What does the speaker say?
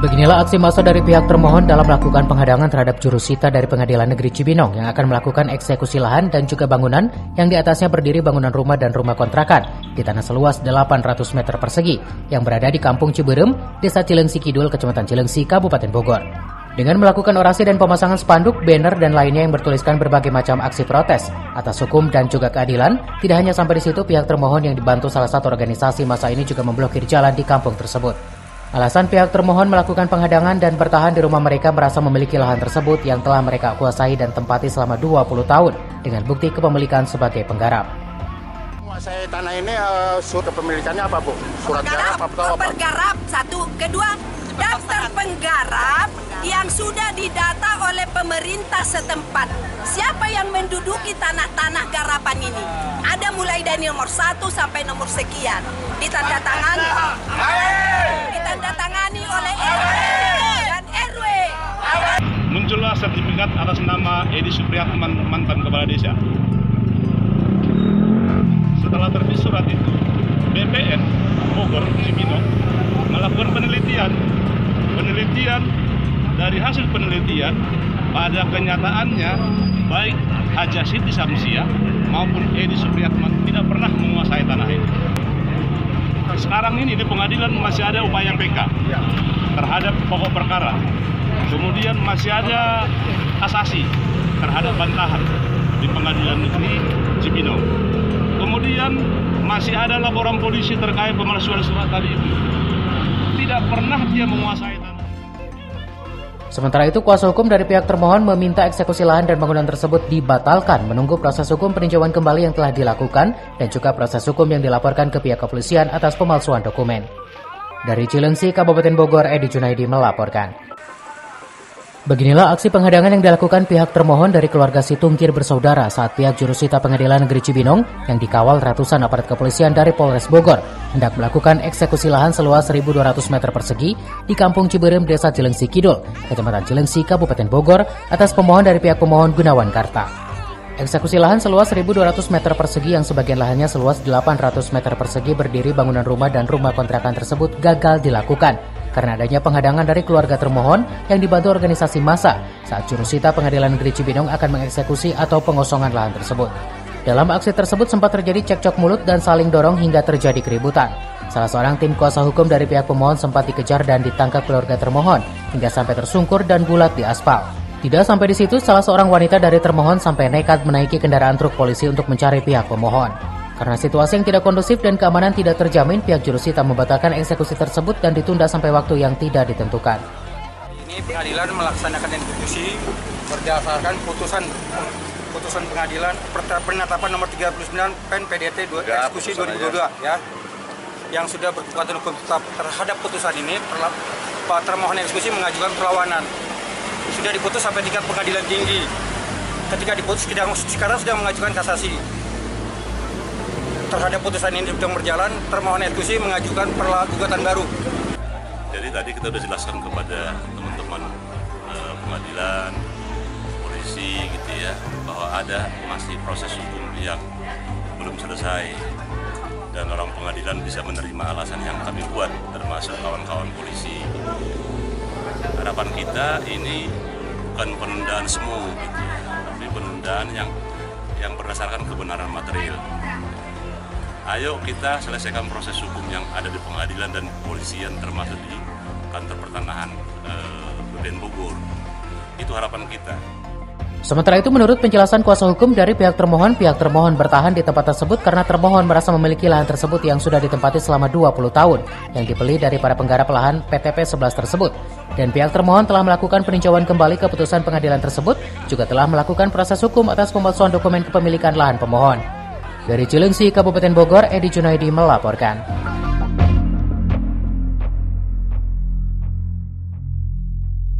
Beginilah aksi massa dari pihak termohon dalam melakukan penghadangan terhadap jurusita dari Pengadilan Negeri Cibinong yang akan melakukan eksekusi lahan dan juga bangunan yang di atasnya berdiri bangunan rumah dan rumah kontrakan di tanah seluas 800 meter persegi yang berada di Kampung Ciberem, Desa Cilengsi Kidul, Kecamatan Cilengsi, Kabupaten Bogor. Dengan melakukan orasi dan pemasangan spanduk, banner, dan lainnya yang bertuliskan berbagai macam aksi protes atas hukum dan juga keadilan, tidak hanya sampai di situ, pihak termohon yang dibantu salah satu organisasi massa ini juga memblokir jalan di kampung tersebut. Alasan pihak termohon melakukan penghadangan dan bertahan di rumah mereka merasa memiliki lahan tersebut yang telah mereka kuasai dan tempati selama 20 tahun dengan bukti kepemilikan sebagai penggarap. Menguasai tanah ini surat kepemilikannya apa, Bu? Surat garap atau apa? Penggarap satu, kedua daftar penggarap yang sudah didata oleh pemerintah setempat. Siapa yang menduduki tanah-tanah garapan ini? Ada mulai dari nomor 1 sampai nomor sekian. Ditandatangani oleh RT dan RW. Muncullah sertifikat atas nama Edi Supriyatman, mantan kepala desa. Setelah terbit surat itu, BPN Bogor Cibinong melakukan penelitian. Dari hasil penelitian, pada kenyataannya baik Haja Siti Samsia maupun Edi Supriyatman tidak pernah menguasai tanah ini. Sekarang ini di pengadilan masih ada upaya PK terhadap pokok perkara. Kemudian masih ada kasasi terhadap bantahan di Pengadilan Negeri Cibinong. Kemudian masih ada laporan polisi terkait pemalsuan surat tadi itu. Tidak pernah dia menguasai tanah. Sementara itu, kuasa hukum dari pihak termohon meminta eksekusi lahan dan bangunan tersebut dibatalkan menunggu proses hukum peninjauan kembali yang telah dilakukan dan juga proses hukum yang dilaporkan ke pihak kepolisian atas pemalsuan dokumen. Dari Cilengsi, Kabupaten Bogor, Edi Junaidi melaporkan. Beginilah aksi penghadangan yang dilakukan pihak termohon dari keluarga Situngkir bersaudara saat pihak jurusita Pengadilan Negeri Cibinong yang dikawal ratusan aparat kepolisian dari Polres Bogor hendak melakukan eksekusi lahan seluas 1.200 meter persegi di Kampung Ciberem, Desa Cilengsi Kidul, Kecamatan Cilengsi, Kabupaten Bogor atas pemohon dari pihak pemohon Gunawan Karta. Eksekusi lahan seluas 1.200 meter persegi yang sebagian lahannya seluas 800 meter persegi berdiri bangunan rumah dan rumah kontrakan tersebut gagal dilakukan karena adanya penghadangan dari keluarga termohon yang dibantu organisasi massa saat jurusita Pengadilan Negeri Cibinong akan mengeksekusi atau pengosongan lahan tersebut. Dalam aksi tersebut sempat terjadi cekcok mulut dan saling dorong hingga terjadi keributan. Salah seorang tim kuasa hukum dari pihak pemohon sempat dikejar dan ditangkap keluarga termohon hingga sampai tersungkur dan gulat di aspal. Tidak sampai di situ, salah seorang wanita dari termohon sampai nekat menaiki kendaraan truk polisi untuk mencari pihak pemohon. Karena situasi yang tidak kondusif dan keamanan tidak terjamin, pihak jurusita membatalkan eksekusi tersebut dan ditunda sampai waktu yang tidak ditentukan. Ini pengadilan melaksanakan eksekusi berdasarkan putusan pengadilan penetapan nomor 39 PN PDT eksekusi 2022 ya, yang sudah berkekuatan hukum tetap. Terhadap putusan ini, termohon eksekusi mengajukan perlawanan. Sudah diputus sampai tingkat pengadilan tinggi. Ketika diputus, sekarang sudah mengajukan kasasi. Terhadap putusan ini sedang berjalan, termohon eksekusi mengajukan gugatan baru. Jadi tadi kita sudah jelaskan kepada teman-teman pengadilan, polisi gitu ya, bahwa ada masih proses hukum yang belum selesai dan orang pengadilan bisa menerima alasan yang kami buat, termasuk kawan-kawan polisi. Harapan kita ini bukan penundaan semu gitu, tapi penundaan yang berdasarkan kebenaran material. Ayo kita selesaikan proses hukum yang ada di pengadilan dan kepolisian, termasuk di kantor pertanahan BPN Bogor. Itu harapan kita. Sementara itu, menurut penjelasan kuasa hukum dari pihak termohon bertahan di tempat tersebut karena termohon merasa memiliki lahan tersebut yang sudah ditempati selama 20 tahun yang dibeli dari para penggarap lahan PTP 11 tersebut. Dan pihak termohon telah melakukan peninjauan kembali keputusan pengadilan tersebut, juga telah melakukan proses hukum atas pemalsuan dokumen kepemilikan lahan pemohon. Dari Cilengsi, Kabupaten Bogor, Edi Junaidi melaporkan.